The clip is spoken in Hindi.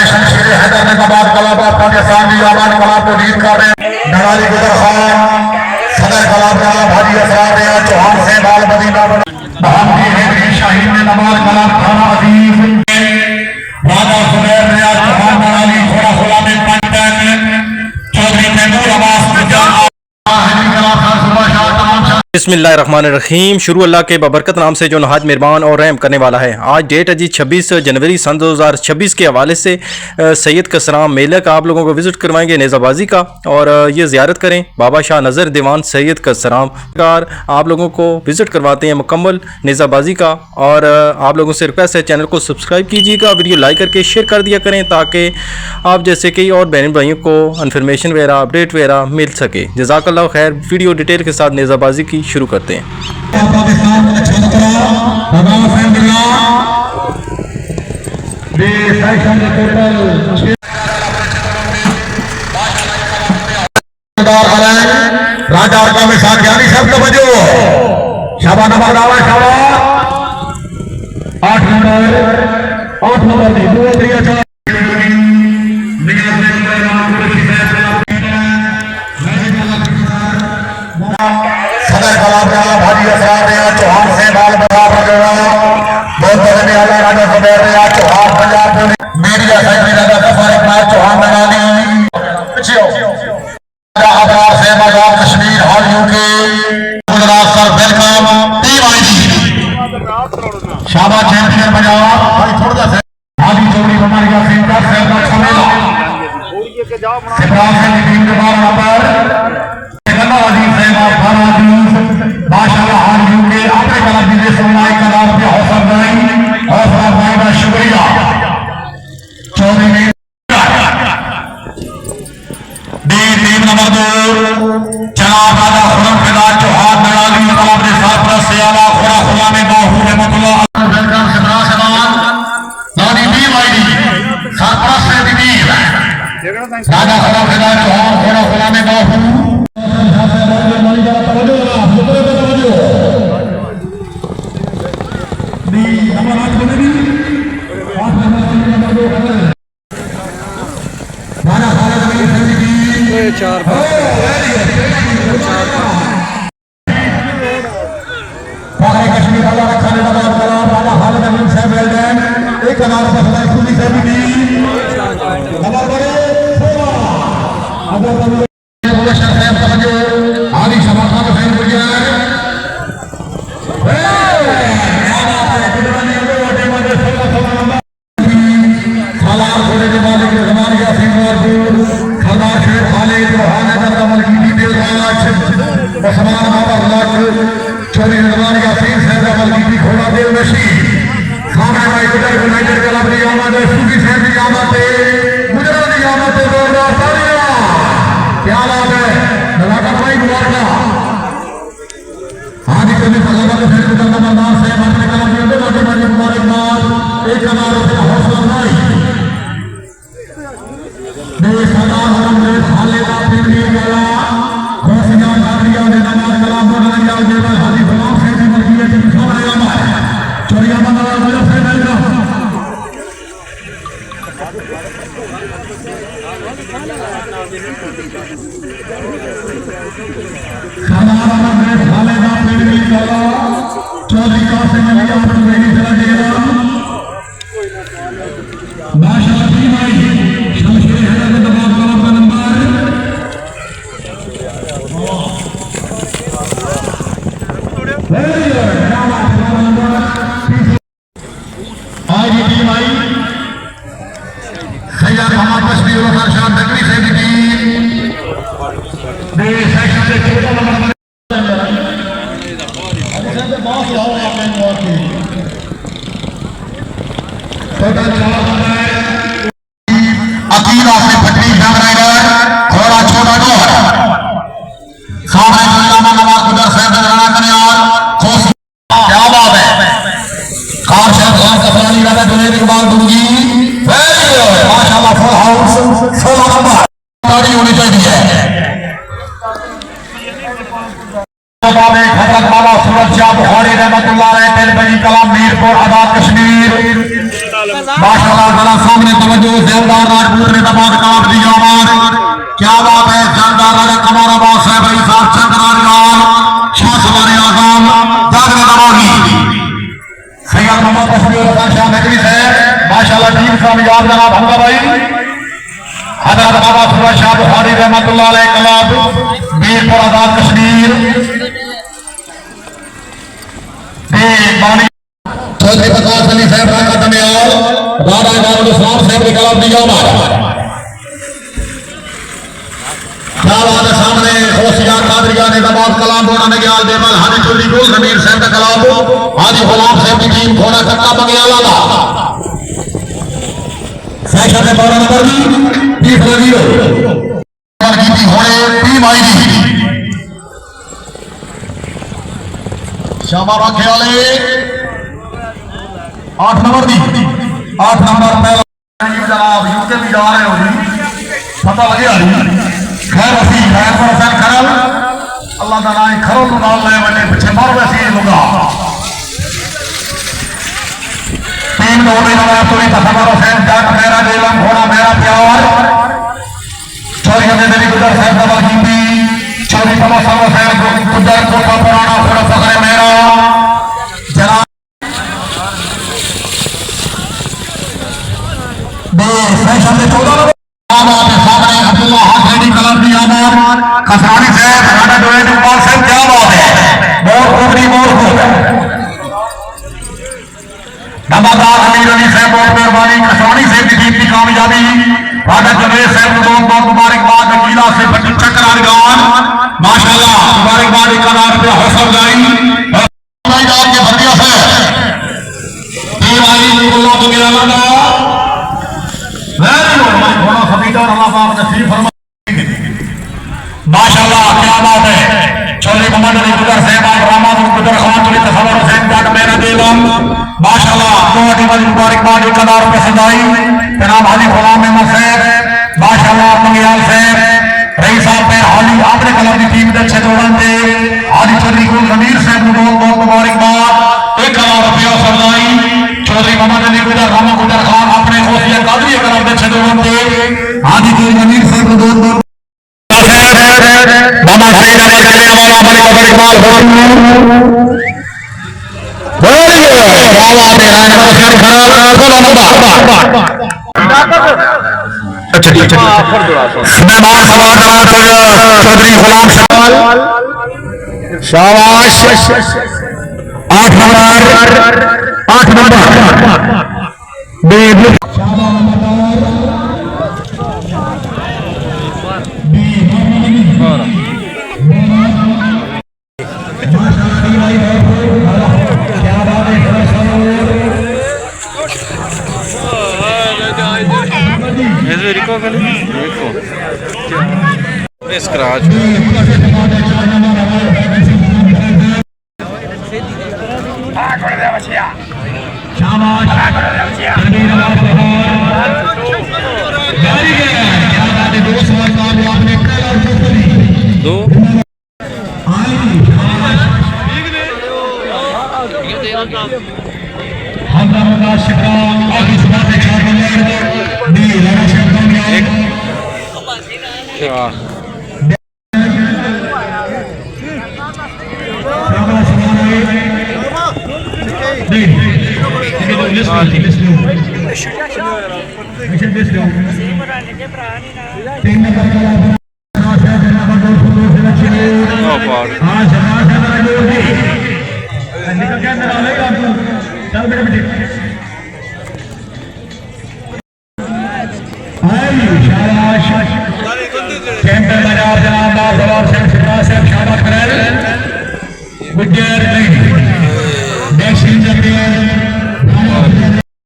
शमशीर हैदर निजामाबाद कलाब पाकिस्तान की आबाद कलाब को लीड कर रहे हैं। नवाली गुजर खान सदर कलाब जनाब हाजी असरार रिया चौहान से बाल मदीना बहादुर हैदरी शाहीन ने नवाल कलाब थाना अजीज राजा सुबैर रिया चौहान नवाली थोड़ा खुला में पंचन चौधरी तैमूर अब्बास बिस्मिल्लाहिर्रहमानिर्रहीम। शुरू अल्लाह के बबरकत नाम से जो नहायत मेहरबान और रहम करने वाला है। आज डेट है जी 26 जनवरी सन 2026 के हवाले से सैयद कसराम मेला का आप लोगों को विज़िट करवाएंगे नेज़ाबाजी का, और ये ज़ियारत करें बाबा शाह नज़र दीवान सैयद कसराम कार आप लोगों को विज़िट करवाते हैं मुकम्मल नेज़ाबाजी का। और आप लोगों से रिक्वेस्ट है चैनल को सब्सक्राइब कीजिएगा, वीडियो लाइक करके शेयर कर दिया करें ताकि आप जैसे कई और बहन भाइयों को इन्फॉर्मेशन वगैरह अपडेट वगैरह मिल सके। जज़ाकल्लाह खैर। वीडियो डिटेल के साथ नेज़ाबाजी की शुरू करते हैं। राजा में साथ यानी शब्द बजो शाबा नंबर दावा शाबा 8 नंबर नहीं 2 3 सदर कलाब जनाब हाजी असरार रिया चौहान से बाल बराबर बहुत बड़े आला राजा सुबैर रिया चौहान पंजाब मीडिया सेक्रेटरी राजा सफर इकबाल चौहान नगानी अबरार से मजाब Kashmir hall UK Gujarat sir welcome team ID शाबा चैंपियन पंजाब भाई थोड़ा सा हाजी चौधरी बमारिया सेंटर सेंटर छमेला सिपाही से टीम के बाहर नंबर अजीज माशाल्लाह हाल यूके आपने कला दीजिए सुनाई कलाम पे हौसला भाई का शुक्रिया चौधरी ने टीम नंबर 2 जनाब राजा खुरम फिदा चौहान नड़ाली कलाम ने साथ से आला खुरा खुला में बाहू रहमतुल्लाह वेलकम सिमरा सलाम लानी टीम आईडी सरपरस्त से टीम राजा खुरम फिदा चौहान खुरा खुला में बाहू चार कश्मीर राजा हाल नवीन साहब एक आदि समर्थन चौधरी निर्माण का सीन सहजा मलकी घोड़ा देव नशी सामने यूनाइटेड क्लब की आमद सूफी साहब की आमद गुजरात की आमद जोरदार तालियां क्या बात है नवागत भाई मुबारक हाजी कभी फजल से गुजरना मरदान से अपने क्लब के अंदर आगे बढ़ने मुबारकबाद एक हजार रुपया हौसला अफजाई देश सरदार हरमदेव खालिदा पिंडी वाला घोषणा कारिया ने नमाज कलाम बोलने जाओ हाजी गुलाम से भी मर्जी है सामने आमा चोरिया मंगला वाला से मिलना साधारण में खालिदा पिंडी वाला चौधरी का से मिलिया और मेरी चला देगा माशाअल्लाह टीम आई शमशीर हैदर ने दबाव कलाम का नंबर आज ये टीम आई सैयद मोहम्मद बशरी और शान तकरी से भी टीम देश सेक्शन से 14 नंबर बॉस हो आपने और की टोटल 4 नंबर अकील आपने पटरी जंग राइडर घोड़ा छोटा डोर सामने अल्लामा नवाज गुजर साहब राणा करने और खुश क्या बात है खान साहब खान कफरानी राजा जुनैद इकबाल दूंगी वेरी गुड माशाल्लाह फुल हाउस 16 नंबर ताड़ी होनी चाहिए बाबे हजरत वाला सूरज शाह बुखारी रहमतुल्लाह अलैह तेलबजी कलाम मीरपुर आजाद कश्मीर माशाल्लाह जरा सामने तवज्जो जैलदार राजपूत ने दबाव काट दिया आवाज। क्या बात है, जानदार राजा कमारा बास है भाई साहब चंद्रारियाल शाह सवारे आजम दाग ने दबावी सैयद मोहम्मद तस्वीर हसन शाह नकवी साहब माशाल्लाह टीम कामयाब जनाब हमदा भाई हजरत बाबा सुबह शाह बुखारी रहमतुल्लाह अलैह कलाब मीरपुर आजाद कश्मीर चौधरी प्रकाश अली साहब का कदमियाल राणा इमामुल इस्लाम साहब के कलाब दिया हमारा क्या बात है, सामने होशियार कादरिया ने दबाव कलाम बोना ने गयाल देवल हाजी चुल्ली गोल जमीर साहब का कलाम हाजी गुलाम साहब की टीम थोड़ा कट्टा बगियाला दा सेशन में 12 नंबर की तीसरा वीरो की होने टीम आई दी शामा रखे वाले 8 नंबर दी 8 नंबर पहला जनाब यूके भी जा रहे हो जी पता लगे आ खैर असी खैर पर फैल खरल अल्लाह दा नाम खरल नाल ले वने पीछे मर वैसी लुगा टीम दो ने जनाब पूरी तसवर हुसैन जट मेरा दिलम घोड़ा मेरा प्यार चोरी ने मेरी गुजर साहब दवा कीती चोरी तमा साहब हुसैन गुजर कोटा पुराना घोड़ा फखरे मेरा जनाब बे सेशन में 14 सामने अब्दुल्ला हाथ रेडी कलर दी आमार खसानी साहब राणा डोएट इकबाल साहब क्या बात है बहुत कोबरी बहुत खूब नवादार अमीर अली साहब बहुत मेहरबानी खसानी साहब की टीम की कामयाबी राणा जवेद साहब को बहुत मुबारकबाद वकीला से बच्चे चक्कर गान माशाल्लाह मुबारकबाद एक कनार पे हौसला जाई भाई आपके भटिया से टीम आई अब्दुल्ला बगैरा दा माशाल्लाह क्या बात है चौधरी मोहम्मद अली गुजर साहब रामाद गुजर खान चौधरी तसव्वुर हुसैन जट मेरा दिलम माशाल्लाह बहुत ही मुबारकबाद एक कनार पे सजाई जनाब हाजी गुलाम अहमद साहब माशाल्लाह मंगियाल साहब रईस साहब पे हाली आपने कलर की टीम दे अच्छे दौड़न दे हाजी चौधरी गुल जमीर साहब को बहुत मुबारकबाद एक कनार रुपया सजाई चौधरी मोहम्मद अली गुजर रामा गुजर खान अपने होशिया कादरी कलर दे अच्छे दौड़न दे हाजी चौधरी जमीर साहब को बहुत बाबा सैयद अहमद करने वाला हमारे कबर इकबाल अच्छा ठीक मेहमान सवार चौधरी गुलाम शाबाश 8 नंबर स्क्रैच दो विकेट